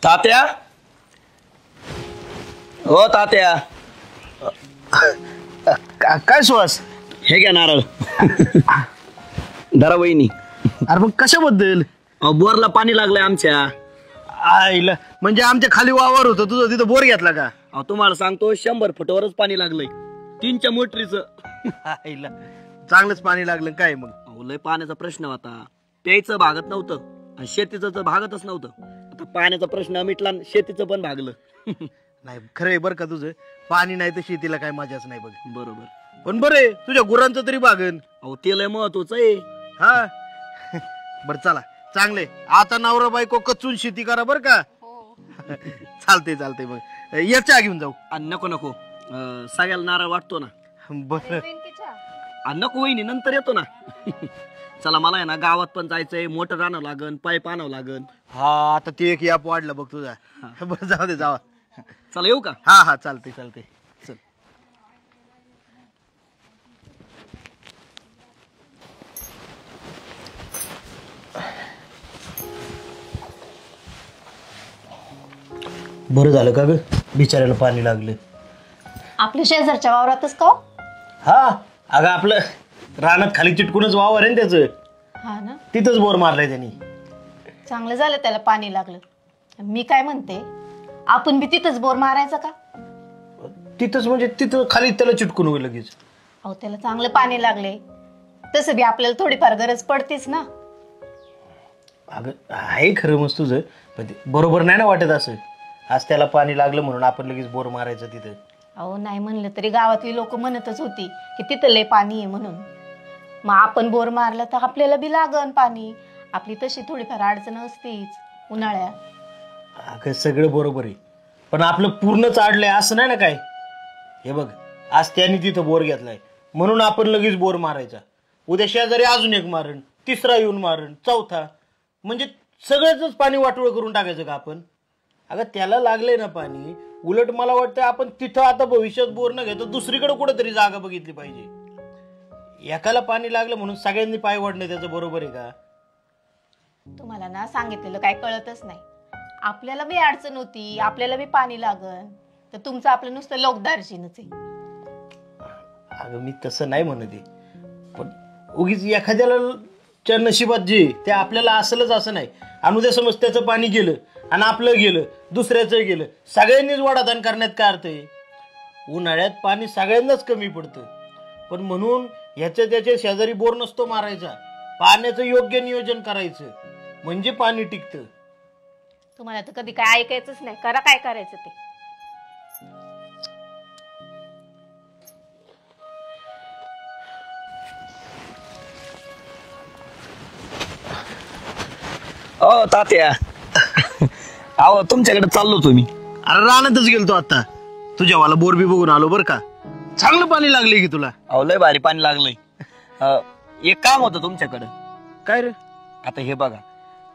तात्या, हो तात्या. काय सुहास? हे घ्या नारळ. धरा वहिनी. अरे मग कशाबद्दल? बोरला पाणी लागलंय आमच्या. आईला म्हणजे आमच्या खाली वावर होतं तुझं, तिथं बोर घेतला का? तुम्हाला सांगतो 100 फुटावरच पाणी लागलंय, 3च्या मोटरीचं. आईला चांगलंच पाणी लागलं काय? मग लय पाण्याचा प्रश्न होता, प्यायचं भागत नव्हतं आणि शेतीचं तर भागतच नव्हतं. आता पाण्याचा प्रश्न मिटला, शेतीचं पण भागलं. नाही खरंय बरं का तुझं, पाणी नाही तर शेतीला काय मजाच नाही बघ. बरोबर. पण बरे तुझ्या गुरांचं तरी भागन. ते लय महत्वाचं आहे. हा बर चला चांगले. आता नवरा बायको कचून शेती करा बर का. चालते चालते. मग याच्या घेऊन जाऊ. नको नको, सगळ्याला नारळ वाटतो ना. बर नको वहिनी, नंतर येतो ना. चला मला आहे ना गावात पण जायचंय, मोटर आणावं लागन, पाईप आणावं लागन. हा आता ते एक याप वाढला बघ तुझा. बरं जाऊ दे, जावा. चला येऊ का? हा हा चालते चालते. चल. बरं झालं का ग, बिचाऱ्याला पाणी लागलं. आपल्या शेजारच्या वावरातच का? हा अगं आपलं रानात खाली चिटकूनच वावर आहे ना त्याचं. हा ना, तिथंच बोर मारलाय त्यांनी. चांगलं झालं त्याला पाणी लागलं. मी काय म्हणते, आपण बी तिथंच बोर मारायचा का? तिथंच म्हणजे तिथं खाली त्याला चिटकून होईल लगेच. अहो त्याला चांगलं पाणी लागले, तसं बी आपल्याला थोडीफार गरज पडतीच ना. अगं आहे खरं मस्त तुझं, पण ते बरोबर नाही ना वाटत असं. आज त्याला पाणी लागलं म्हणून आपण लगेच बोर मारायचं तिथं. अहो नाही म्हणलं तरी गावातली लोक म्हणतच होती की तिथं लय पाणी आहे म्हणून. मग आपण बोर मारलं तर आपल्याला बी लागन पाणी. आपली तशी थोडीफार अडचण असतीच उन्हाळ्यात. अगं सगळं बरोबर आहे, पण आपलं पूर्णच अडलंय असं नाही ना काय. हे बघ आज त्याने तिथं बोर घेतलाय म्हणून आपण लगेच बोर मारायचा. उद्या शेजारी अजून एक मारण, तिसरा येऊन मारण, चौथा, म्हणजे सगळ्याच पाणी वाटोळ करून टाकायचं का आपण? अगं त्याला लागलंय ना पाणी, उलट मला वाटतं आपण तिथं आता भविष्यात बोर न घेतो दुसरीकडे कुठेतरी जागा बघितली पाहिजे. एकाला पाणी लागलं म्हणून सगळ्यांनी पाय वाढणं त्याचं बरोबर आहे का? तुम्हाला ना सांगितलेलं काय कळतच नाही. आपल्याला बी अडचण होती, आपल्याला बी पाणी लागन, तर तुमचं आपलं नुसतं लोकदार्जीनच आहे. अगं मी तसं नाही म्हणत आहे, पण उगीच एखाद्याला नशिबात जे ते आपल्याला असलंच असं नाही. आणि उद्या समज त्याचं पाणी गेलं आणि आपलं गेलं, दुसऱ्याचं गेलं, सगळ्यांनीच वाडादान करण्यात काय अर्थ आहे? उन्हाळ्यात पाणी सगळ्यांनाच कमी पडतं, पण म्हणून ह्याच्या त्याच्या शेजारी बोर नसतो मारायचा. पाण्याचं योग्य नियोजन करायचं म्हणजे पाणी टिकतं. तुम्हाला तर कधी काय ऐकायचंच नाही. करा काय करायचं ते. तात्या, अहो तुमच्याकडे चाललो तुम्ही. अरे रानातच गेलतो आता, तुझ्यावाला बोर बी बघून आलो बर का. चांगलं पाणी लागले की तुला? अहो लय भारी पाणी लागलंय. एक काम होतं तुमच्याकडं. काय रे? आता हे बघा,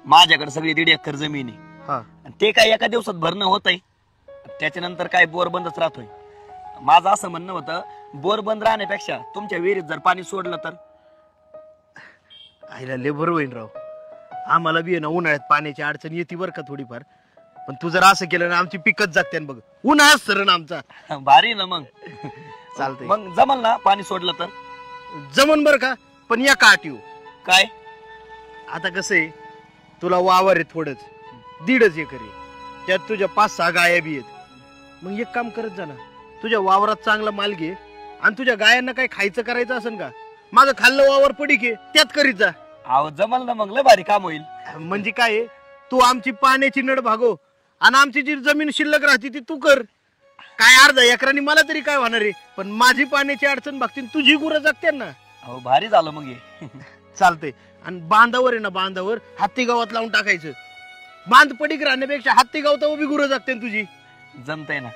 माझ्याकडे सगळी 1.5 एकर जमीन आहे. ते काय एका दिवसात भरणं होत आहे, त्याच्यानंतर काय बोर बंदच राहतोय. माझं असं म्हणणं होतं, बोर बंद राहण्यापेक्षा तुमच्या विहिरीत जर पाणी सोडलं तर. आईला लय बरं होईन राव. आम्हाला बी आहे ना उन्हाळ्यात पाण्याची अडचण येते बरं का थोडीफार, पण तू जर असं केलं ना आमची पिकच जागते बघ. उन्हाळ्यात सरण आमचा भारी ना. मग चालतंय. मग जमल ना पाणी सोडलं तर? जमन बरं का, पण या काट येऊ काय. आता कसं आहे, तुला वावर आहे थोडंच, 1.5 एकर आहे, त्यात तुझ्या 5-6 गाया बी आहेत. मग एक काम करत जा ना, तुझ्या वावरात चांगला माल घे आणि तुझ्या गायांना काय खायचं करायचं असेल का, माझं खाल्लं वावर पडी घे त्यात करीत जा. अहो जमल ना, मग लय भारी काम होईल. म्हणजे काय, तू आमची पाण्याची नड भागव आणि आमची जी जमीन शिल्लक राहते ती तू कर. काय 1/2 एकरांनी मला तरी काय होणार आहे, पण माझी पाण्याची अडचण भागते, तुझी गुरं जगते ना. अहो भारी झालं मग हे. चालतंय. आणि बांधावर आहे ना, बांधावर हत्ती गावात लावून टाकायचं. बांध पडीक राहण्यापेक्षा हत्ती गाव तर उभी गुरं जगते तुझी. जमतंय ना?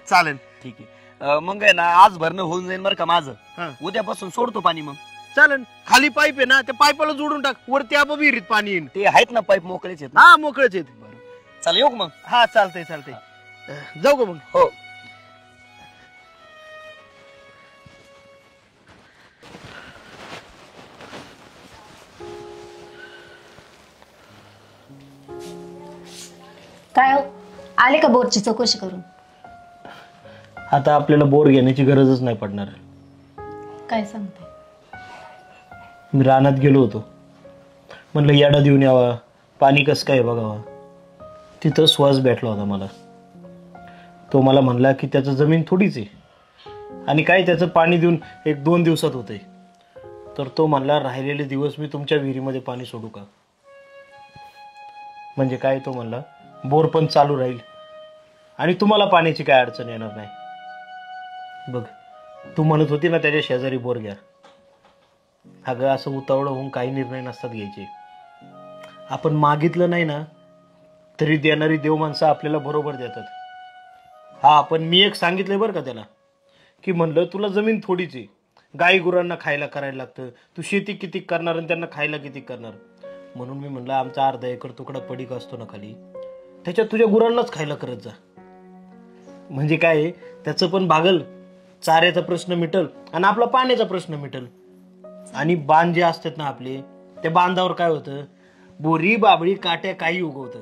चालेल. ठीक आहे. मग आहे ना आज भरणं होऊन जाईल बरं का माझं. उद्यापासून सोडतो पाणी. मग चालेल. खाली पाईप आहे ना, त्या पाईपाला जोडून टाक, वरती आपोआप विहिरीत पाणी येईल. ते आहेत ना पाईप, मोकळेच आहेत. हा मोकळेच आहेत. बरं चला येऊ मग. हा चालतंय चालतंय. जाऊ का मग? हो. काय हो? आले का बोरची चौकशी करून? आता आपल्याला बोर घेण्याची गरजच नाही पडणार. काय सांगते? मी रानात गेलो होतो, म्हणलं याडा देऊन यावा, पाणी कसं काय बघावा. तिथं श्वास भेटला होता मला. तो मला म्हणला की त्याचं जमीन थोडीच आहे आणि काय त्याचं पाणी देऊन 1-2 दिवसात होतंय. तर तो म्हणला राहिलेले दिवस मी तुमच्या विहिरीमध्ये पाणी सोडू का? म्हणजे काय, तो म्हणला बोर पण चालू राहील आणि तुम्हाला पाण्याची काय अडचण येणार नाही. बघ, तू म्हणत होती ना त्याच्या शेजारी बोर घ्या. अगं असं उतावळं होऊन काही निर्णय नसतात घ्यायचे. आपण मागितलं नाही ना तरी देणारी देव माणसं आपल्याला बरोबर देतात. हा, पण मी एक सांगितलंय बरं का त्याला, की म्हणलं तुला जमीन थोडीच आहे, गाई गुरांना खायला करायला लागतं, तू शेती किती करणार आणि त्यांना खायला किती करणार. म्हणून मी म्हणलं आमचा 1/2 एकर तुकडा पडीक असतो ना खाली, त्याच्यात तुझ्या गुरांनाच खायला करत जा. म्हणजे काय, त्याचं पण भागल, चाऱ्याचा प्रश्न मिटल आणि आपला पाण्याचा प्रश्न मिटल. आणि बांध जे असतात ना आपले, त्या बांधावर काय होतं, बोरी बाबळी काट्या काही उगवतं.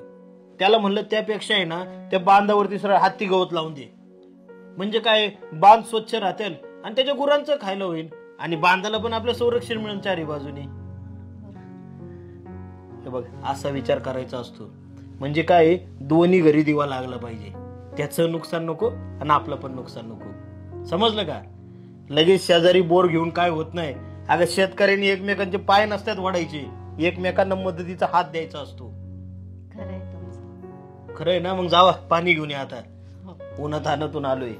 त्याला म्हणलं त्यापेक्षा आहे ना त्या बांधावरती सरळ हत्ती गवत लावून दे. म्हणजे काय, बांध स्वच्छ राहतील आणि त्याच्या गुरांचं खायला होईल आणि बांधाला पण आपलं संरक्षण मिळेल चारी बाजूने. हे बघ, असा विचार करायचा असतो. म्हणजे काय, दोन्ही घरी दिवा लागला पाहिजे. त्याचं नुकसान नको आणि आपलं पण नुकसान नको. समजलं का? लगेच शेजारी बोर घेऊन काय होत नाही. अगं शेतकऱ्यांनी एकमेकांचे पाय नसतात वाढायचे, एकमेकांना मदतीचा हात द्यायचा असतो. खरंय तुमचं. खरंय ना? मग जावा पाणी घेऊन या आता, उन्हात आणतून आलोय.